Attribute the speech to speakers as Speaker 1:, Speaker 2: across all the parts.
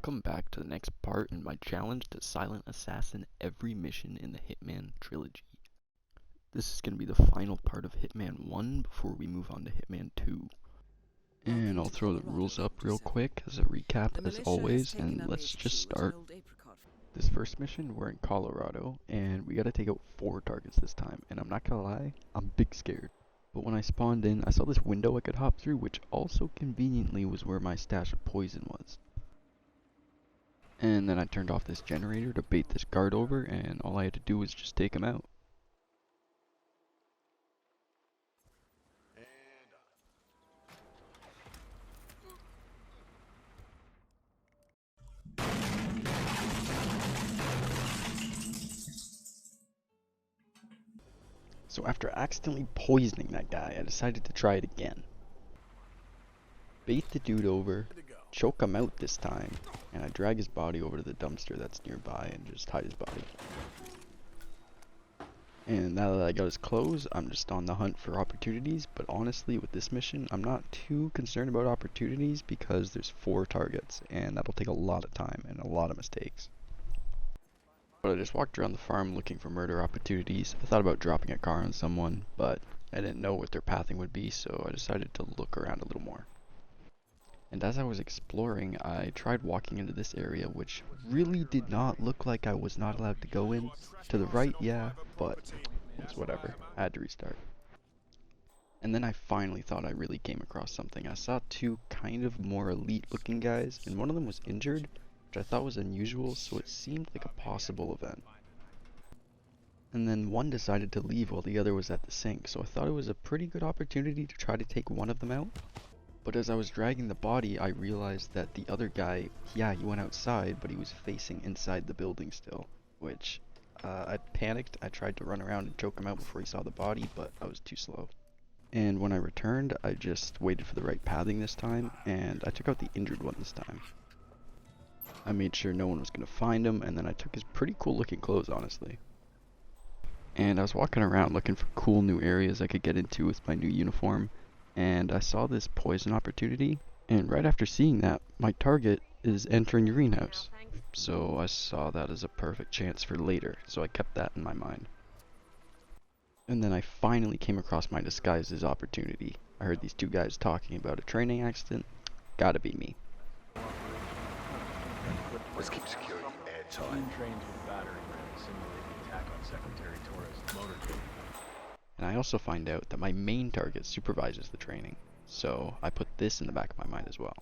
Speaker 1: welcome back to the next part in my challenge to silent assassin every mission in the Hitman trilogy. This is going to be the final part of Hitman 1 before we move on to Hitman 2. And I'll throw the rules up real quick as a recap as always, and let's just start. This first mission, we're in Colorado, and we gotta take out 4 targets this time, and I'm not gonna lie, I'm big scared. But when I spawned in, I saw this window I could hop through, which also conveniently was where my stash of poison was. And then I turned off this generator to bait this guard over, and all I had to do was just take him out. So after accidentally poisoning that guy, I decided to try it again. Bait the dude over, choke him out this time, and I drag his body over to the dumpster that's nearby and just hide his body. And now that I got his clothes, I'm just on the hunt for opportunities, but honestly with this mission, I'm not too concerned about opportunities because there's 4 targets, and that'll take a lot of time and a lot of mistakes. But I just walked around the farm looking for murder opportunities. I thought about dropping a car on someone, but I didn't know what their pathing would be, so I decided to look around a little more. And as I was exploring, I tried walking into this area, which really did not look like I was not allowed to go in. To the right, yeah, but it was whatever. I had to restart. And then I finally thought I really came across something. I saw 2 kind of more elite looking guys, and one of them was injured, which I thought was unusual, so it seemed like a possible event. And then one decided to leave while the other was at the sink, so I thought it was a pretty good opportunity to try to take one of them out. But as I was dragging the body, I realized that the other guy, yeah, he went outside, but he was facing inside the building still, which I panicked. I tried to run around and choke him out before he saw the body, but I was too slow. And when I returned, I just waited for the right pathing this time, and I took out the injured one this time. I made sure no one was going to find him, and then I took his pretty cool looking clothes, honestly. And I was walking around looking for cool new areas I could get into with my new uniform, and I saw this poison opportunity, and right after seeing that, my target is entering your greenhouse. So I saw that as a perfect chance for later, so I kept that in my mind. And then I finally came across my disguises opportunity. I heard these 2 guys talking about a training accident. Gotta be me.
Speaker 2: Let's keep security airtight.
Speaker 3: Trained with battering ram simulated the attack on Secretary Torres' motorcade.
Speaker 1: And I also find out that my main target supervises the training, so I put this in the back of my mind as well.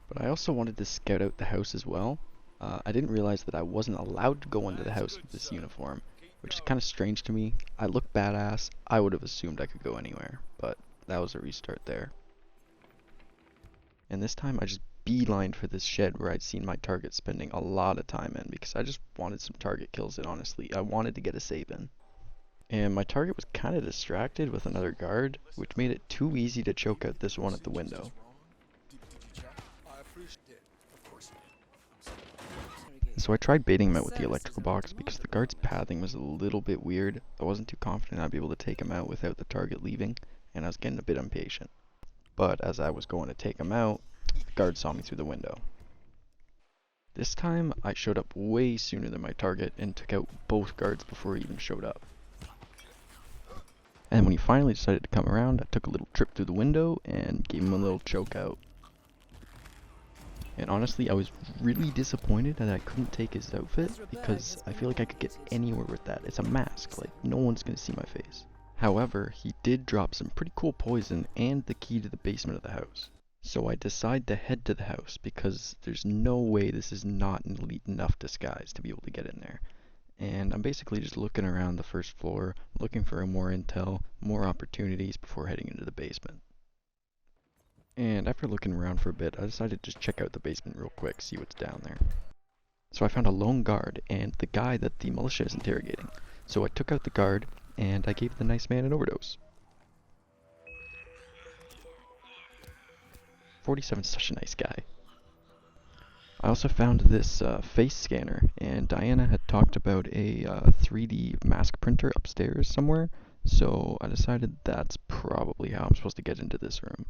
Speaker 1: But I also wanted to scout out the house as well. I didn't realize that I wasn't allowed to go into the house with this uniform, which is kind of strange to me. I look badass. I would have assumed I could go anywhere, but that was a restart there. And this time I just beelined for this shed where I'd seen my target spending a lot of time in, because I just wanted some target kills in, honestly. I wanted to get a save in. And my target was kind of distracted with another guard, which made it too easy to choke out this one at the window. So I tried baiting him out with the electrical box because the guard's pathing was a little bit weird. I wasn't too confident I'd be able to take him out without the target leaving, and I was getting a bit impatient. But as I was going to take him out, the guard saw me through the window. This time, I showed up way sooner than my target and took out both guards before he even showed up. And when he finally decided to come around, I took a little trip through the window and gave him a little choke out. And honestly, I was really disappointed that I couldn't take his outfit, because I feel like I could get anywhere with that. It's a mask, like no one's gonna see my face. However, he did drop some pretty cool poison and the key to the basement of the house. So I decide to head to the house, because there's no way this is not an elite enough disguise to be able to get in there. And I'm basically just looking around the first floor, looking for more intel, more opportunities before heading into the basement. And after looking around for a bit, I decided to just check out the basement real quick, see what's down there. So I found a lone guard and the guy that the militia is interrogating. So I took out the guard and I gave the nice man an overdose. 47's such a nice guy. I also found this face scanner, and Diana had talked about a 3D mask printer upstairs somewhere, so I decided that's probably how I'm supposed to get into this room.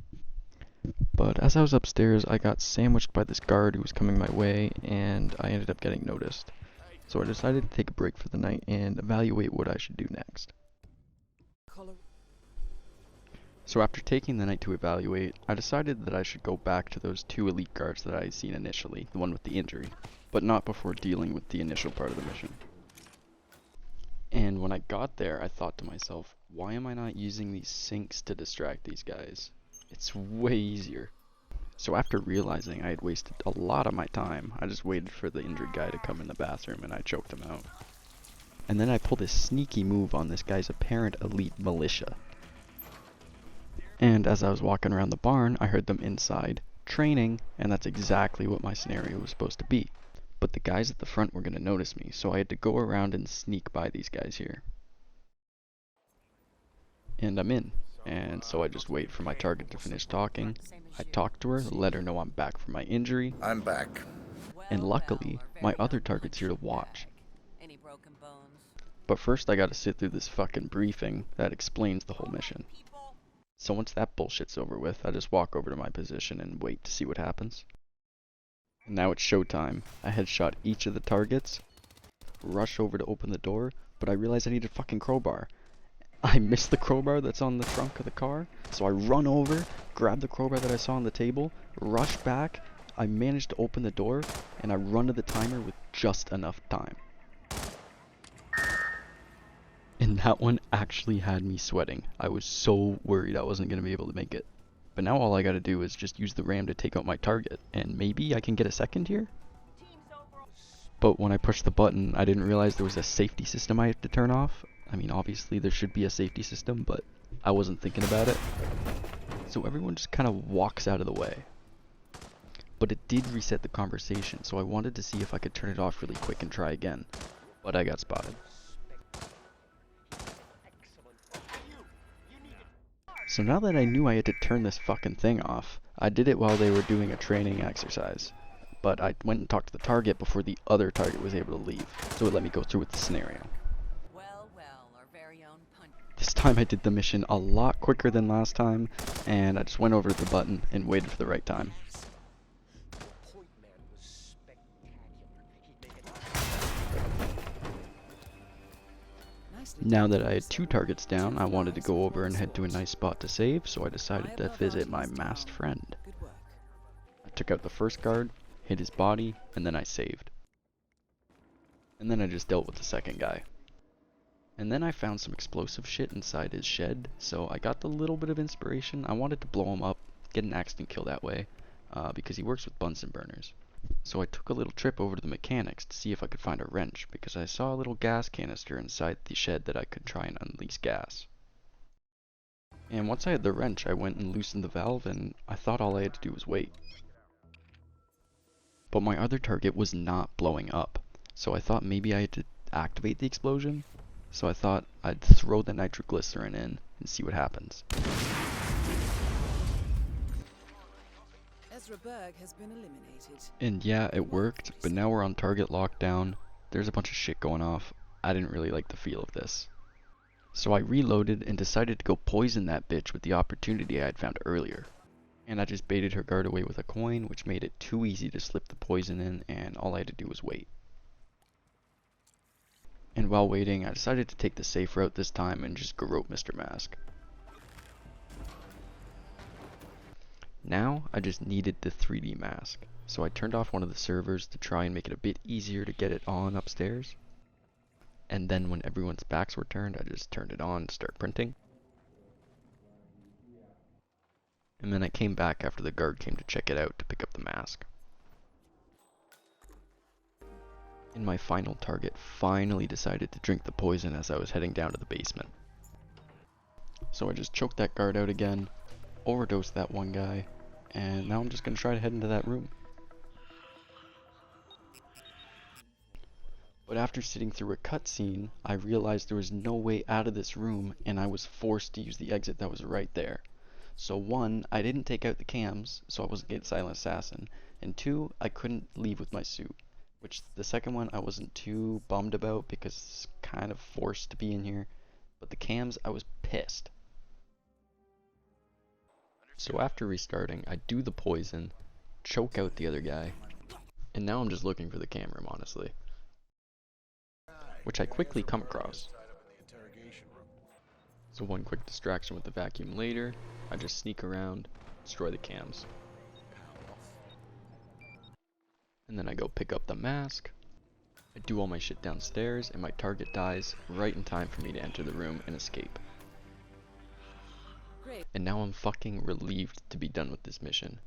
Speaker 1: But as I was upstairs, I got sandwiched by this guard who was coming my way, and I ended up getting noticed. So I decided to take a break for the night and evaluate what I should do next. So after taking the night to evaluate, I decided that I should go back to those two elite guards that I had seen initially, the one with the injury, but not before dealing with the initial part of the mission. And when I got there, I thought to myself, why am I not using these sinks to distract these guys? It's way easier. So after realizing I had wasted a lot of my time, I just waited for the injured guy to come in the bathroom and I choked him out. And then I pulled a sneaky move on this guy's apparent elite militia. And as I was walking around the barn, I heard them inside, training, and that's exactly what my scenario was supposed to be. But the guys at the front were going to notice me, so I had to go around and sneak by these guys here. And I'm in. And so I just wait for my target to finish talking. I talk to her, let her know I'm back from my injury,
Speaker 2: I'm back.
Speaker 1: and luckily, my other target's here to watch. But first I gotta sit through this fucking briefing that explains the whole mission. So once that bullshit's over with, I just walk over to my position and wait to see what happens. And now it's showtime. I headshot each of the targets, rush over to open the door, but I realize I need a fucking crowbar. I missed the crowbar that's on the trunk of the car, so I run over, grab the crowbar that I saw on the table, rush back, I manage to open the door, and I run to the timer with just enough time. And that one actually had me sweating. I was so worried I wasn't going to be able to make it. But now all I gotta do is just use the ram to take out my target, and maybe I can get a second here? But when I pushed the button, I didn't realize there was a safety system I had to turn off. I mean, obviously there should be a safety system, but I wasn't thinking about it. So everyone just kind of walks out of the way. But it did reset the conversation, so I wanted to see if I could turn it off really quick and try again. But I got spotted. So now that I knew I had to turn this fucking thing off, I did it while they were doing a training exercise. But I went and talked to the target before the other target was able to leave, so it let me go through with the scenario. This time I did the mission a lot quicker than last time, and I just went over to the button and waited for the right time. Now that I had two targets down, I wanted to go over and head to a nice spot to save, so I decided to visit my masked friend. I took out the first guard, hit his body, and then I saved. And then I just dealt with the second guy. And then I found some explosive shit inside his shed, so I got the little bit of inspiration. I wanted to blow him up, get an accident kill that way, because he works with Bunsen burners. So I took a little trip over to the mechanics to see if I could find a wrench, because I saw a little gas canister inside the shed that I could try and unleash gas. And once I had the wrench, I went and loosened the valve, and I thought all I had to do was wait. But my other target was not blowing up, so I thought maybe I had to activate the explosion. So I thought I'd throw the nitroglycerin in and see what happens.
Speaker 4: Has been eliminated.
Speaker 1: And yeah, it worked, but now we're on target lockdown. There's a bunch of shit going off. I didn't really like the feel of this. So I reloaded and decided to go poison that bitch with the opportunity I had found earlier. And I just baited her guard away with a coin, which made it too easy to slip the poison in, and all I had to do was wait. And while waiting, I decided to take the safe route this time and just garrote Mr. Mask. Now, I just needed the 3D mask, so I turned off one of the servers to try and make it a bit easier to get it on upstairs. And then when everyone's backs were turned, I just turned it on to start printing. And then I came back after the guard came to check it out to pick up the mask. And my final target finally decided to drink the poison as I was heading down to the basement. So I just choked that guard out again, overdosed that one guy, and now I'm just going to try to head into that room. But after sitting through a cutscene, I realized there was no way out of this room, and I was forced to use the exit that was right there. So one, I didn't take out the cams, so I wasn't getting Silent Assassin, and two, I couldn't leave with my suit. Which, the second one, I wasn't too bummed about because it's kind of forced to be in here. But the cams, I was pissed. So after restarting, I do the poison, choke out the other guy, and now I'm just looking for the camera room, honestly. Which I quickly come across. So one quick distraction with the vacuum later, I just sneak around, destroy the cams. And then I go pick up the mask, I do all my shit downstairs, and my target dies right in time for me to enter the room and escape.
Speaker 4: Great.
Speaker 1: And now I'm fucking relieved to be done with this mission.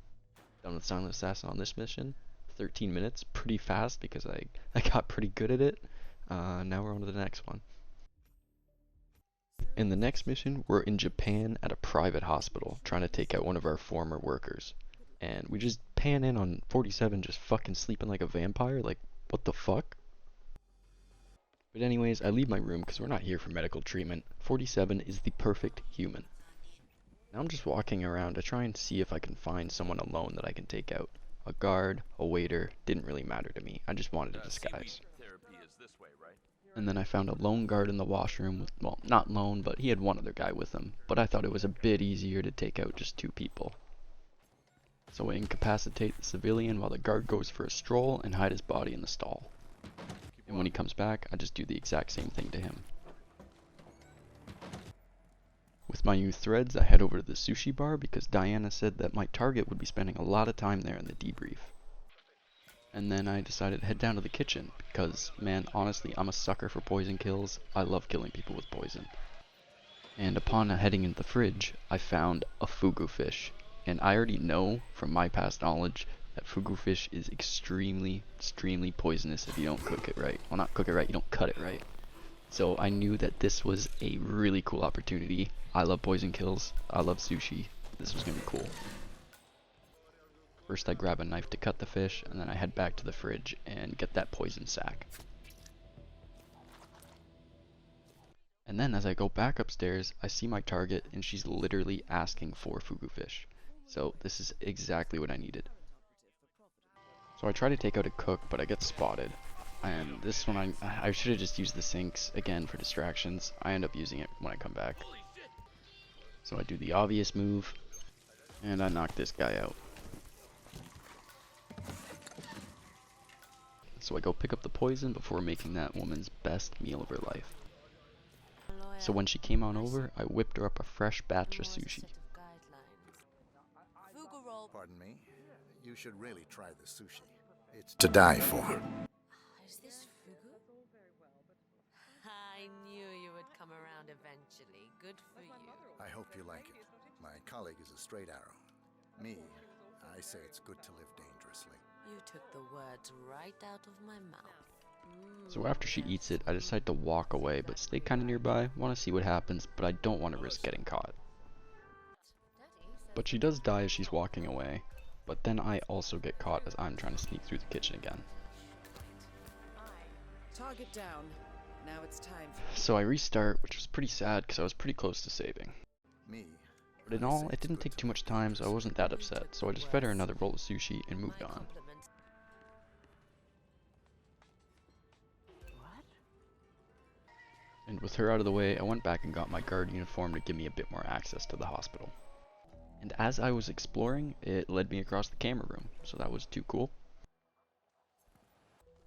Speaker 1: Done with Silent Assassin on this mission. 13 minutes, pretty fast because I got pretty good at it. Now we're on to the next one. In the next mission, we're in Japan at a private hospital trying to take out one of our former workers. And we just pan in on 47 just fucking sleeping like a vampire, like what the fuck? But anyways, I leave my room because we're not here for medical treatment. 47 is the perfect human. Now I'm just walking around to try and see if I can find someone alone that I can take out. A guard, a waiter, didn't really matter to me. I just wanted a disguise. And then I found a lone guard in the washroom with, well, not lone, but he had one other guy with him. But I thought it was a bit easier to take out just 2 people. So I incapacitate the civilian while the guard goes for a stroll and hide his body in the stall. And when he comes back, I just do the exact same thing to him. With my new threads, I head over to the sushi bar because Diana said that my target would be spending a lot of time there in the debrief. And then I decided to head down to the kitchen because, man, honestly, I'm a sucker for poison kills. I love killing people with poison. And upon heading into the fridge, I found a fugu fish. And I already know from my past knowledge that fugu fish is extremely poisonous if you don't cook it right. Well, not cook it right, you don't cut it right. So I knew that this was a really cool opportunity. I love poison kills. I love sushi. This was gonna be cool. First I grab a knife to cut the fish, and then I head back to the fridge and get that poison sack. And then as I go back upstairs, I see my target, and she's literally asking for fugu fish. So this is exactly what I needed. So I try to take out a cook, but I get spotted. And this one, I should have just used the sinks again for distractions. I end up using it when I come back. So I do the obvious move, and I knock this guy out. So I go pick up the poison before making that woman's best meal of her life. So when she came on over, I whipped her up a fresh batch of sushi.
Speaker 2: Pardon me? You should really try the sushi. It's to die for.
Speaker 5: Is this fugu? I knew you would come around eventually. Good for you.
Speaker 2: I hope you like it. My colleague is a straight arrow. Me, I say it's good to live dangerously.
Speaker 5: You took the words right out of my mouth.
Speaker 1: So after she eats it, I decide to walk away, but stay kind of nearby, want to see what happens, but I don't want to risk getting caught. But she does die as she's walking away, but then I also get caught as I'm trying to sneak through the kitchen again.
Speaker 4: Target down. Now it's time for
Speaker 1: So I restart, which was pretty sad because I was pretty close to saving.
Speaker 2: Me,
Speaker 1: But in all, it didn't take too much time, so I wasn't that upset, so I just fed her another roll of sushi and moved
Speaker 5: My
Speaker 1: on.
Speaker 5: compliments.
Speaker 1: And with her out of the way, I went back and got my guard uniform to give me a bit more access to the hospital. And as I was exploring, it led me across the camera room, so that was too cool.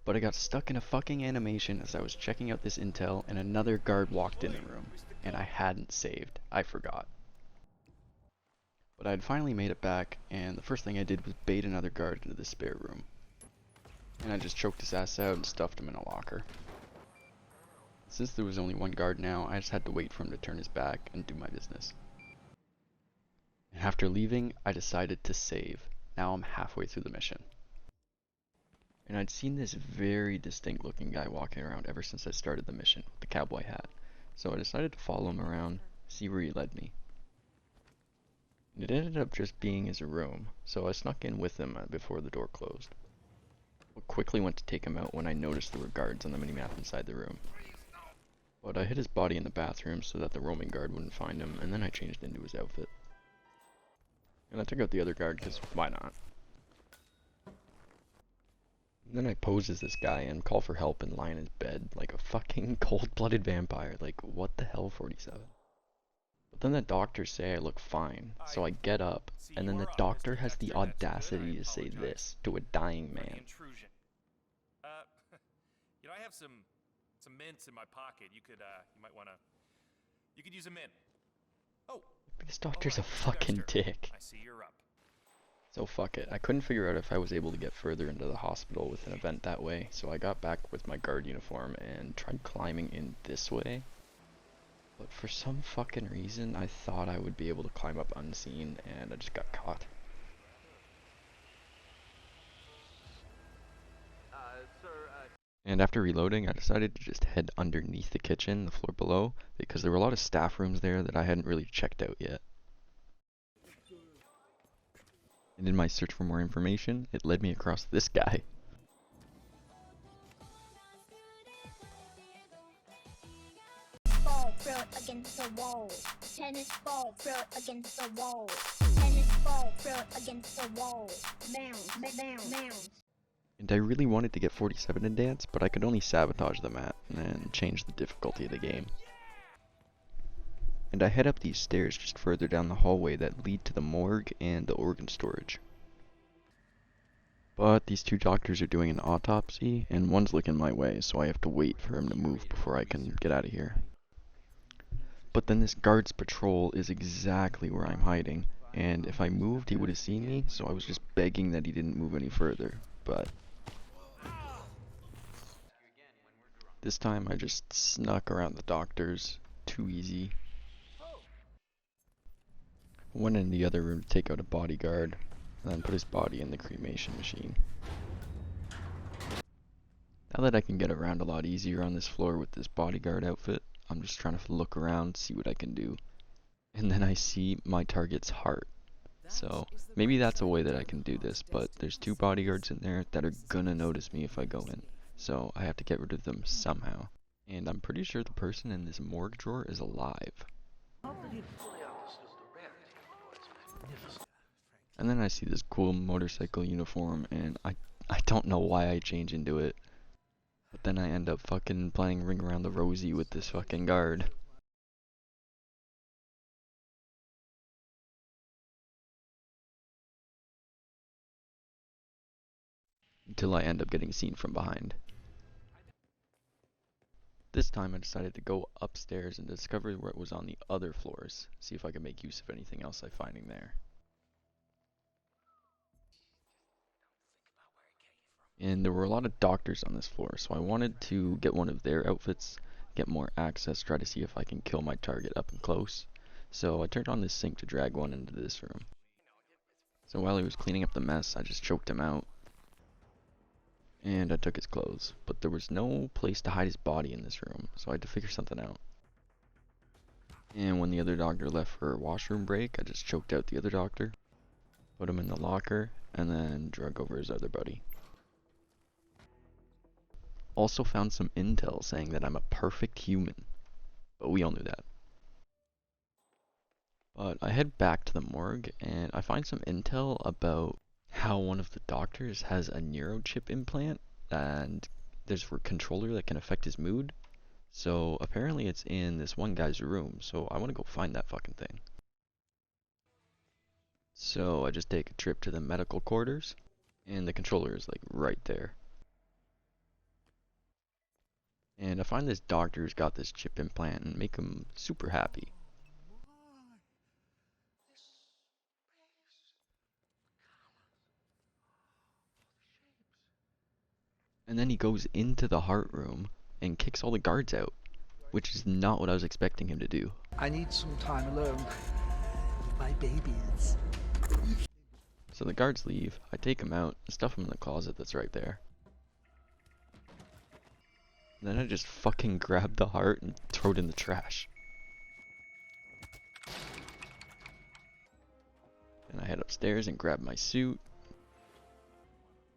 Speaker 1: But I got stuck in a fucking animation as I was checking out this intel and another guard walked in the room, and I hadn't saved. I forgot. But I had finally made it back, and the first thing I did was bait another guard into the spare room. And I just choked his ass out and stuffed him in a locker. Since there was only one guard now, I just had to wait for him to turn his back and do my business. And after leaving, I decided to save. Now I'm halfway through the mission. And I'd seen this very distinct looking guy walking around ever since I started the mission with the cowboy hat. So I decided to follow him around, see where he led me. And it ended up just being his room, so I snuck in with him before the door closed. I quickly went to take him out when I noticed there were guards on the minimap inside the room. But I hid his body in the bathroom so that the roaming guard wouldn't find him, and then I changed into his outfit. And I took out the other guard because why not? And then I pose as this guy and call for help and lie in his bed like a fucking cold-blooded vampire. Like, what the hell, 47? But then the doctors say I look fine, so I get up,
Speaker 6: See,
Speaker 1: and then
Speaker 6: you
Speaker 1: the
Speaker 6: are up,
Speaker 1: doctor
Speaker 6: Mr.
Speaker 1: has the
Speaker 6: Dexter. That's good.
Speaker 1: audacity
Speaker 6: I
Speaker 1: to say
Speaker 6: apologize
Speaker 1: this to a dying
Speaker 6: for the
Speaker 1: man.
Speaker 6: intrusion. Uh, I have some mints in my pocket. You might wanna, you could use a mint. Oh,
Speaker 1: This
Speaker 6: all
Speaker 1: doctor's
Speaker 6: right,
Speaker 1: a
Speaker 6: Mr.
Speaker 1: fucking
Speaker 6: Dexter.
Speaker 1: dick.
Speaker 6: I see you're up.
Speaker 1: So fuck it. I couldn't figure out if I was able to get further into the hospital with an event that way, so I got back with my guard uniform and tried climbing in this way. But for some fucking reason, I thought I would be able to climb up unseen, and I just got caught. And after reloading, I decided to just head underneath the kitchen, the floor below, because there were a lot of staff rooms there that I hadn't really checked out yet. And in my search for more information, it led me across this guy.
Speaker 7: Ball throw against the wall. Tennis ball throw against the wall. Tennis ball throw against the wall. Mound.
Speaker 1: And I really wanted to get 47 in dance, but I could only sabotage the map and change the difficulty of the game. And I head up these stairs just further down the hallway that lead to the morgue and the organ storage. But these two doctors are doing an autopsy, and one's looking my way, so I have to wait for him to move before I can get out of here. But then this guard's patrol is exactly where I'm hiding, and if I moved he would have seen me, so I was just begging that he didn't move any further, but this time I just snuck around the doctors. Too easy. Went in the other room to take out a bodyguard, and then put his body in the cremation machine. Now that I can get around a lot easier on this floor with this bodyguard outfit, I'm just trying to look around, see what I can do. And then I see my target's heart. So maybe that's a way that I can do this, but there's two bodyguards in there that are gonna notice me if I go in. So I have to get rid of them somehow. And I'm pretty sure the person in this morgue drawer is alive. And then I see this cool motorcycle uniform, and I don't know why I change into it. But then I end up fucking playing Ring Around the Rosie with this fucking guard. Until I end up getting seen from behind. This time I decided to go upstairs and discover what was on the other floors, see if I could make use of anything else I find in there. And there were a lot of doctors on this floor, so I wanted to get one of their outfits, get more access, try to see if I can kill my target up and close. So I turned on this sink to drag one into this room. So while he was cleaning up the mess, I just choked him out. And I took his clothes, but there was no place to hide his body in this room, so I had to figure something out. And when the other doctor left for a washroom break, I just choked out the other doctor, put him in the locker, and then drug over his other buddy. Also found some intel saying that I'm a perfect human, but we all knew that. But I head back to the morgue, and I find some intel about how one of the doctors has a neurochip implant, and there's a controller that can affect his mood. So apparently it's in this one guy's room, so I want to go find that fucking thing. So I just take a trip to the medical quarters, and the controller is like right there. And I find this doctor who's got this chip implant and make him super happy. And then he goes into the heart room and kicks all the guards out, which is not what I was expecting him to do.
Speaker 8: I need some time alone with my babies.
Speaker 1: So the guards leave, I take him out and stuff him in the closet that's right there. And then I just fucking grab the heart and throw it in the trash. And I head upstairs and grab my suit.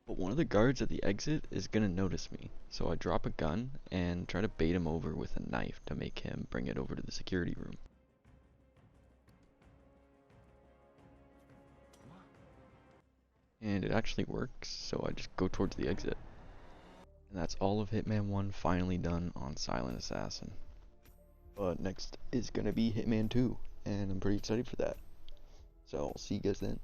Speaker 1: But one of the guards at the exit is gonna notice me, so I drop a gun and try to bait him over with a knife to make him bring it over to the security room. And it actually works, so I just go towards the exit. And that's all of Hitman 1 finally done on Silent Assassin. But next is gonna be Hitman 2. and I'm pretty excited for that. So I'll see you guys then.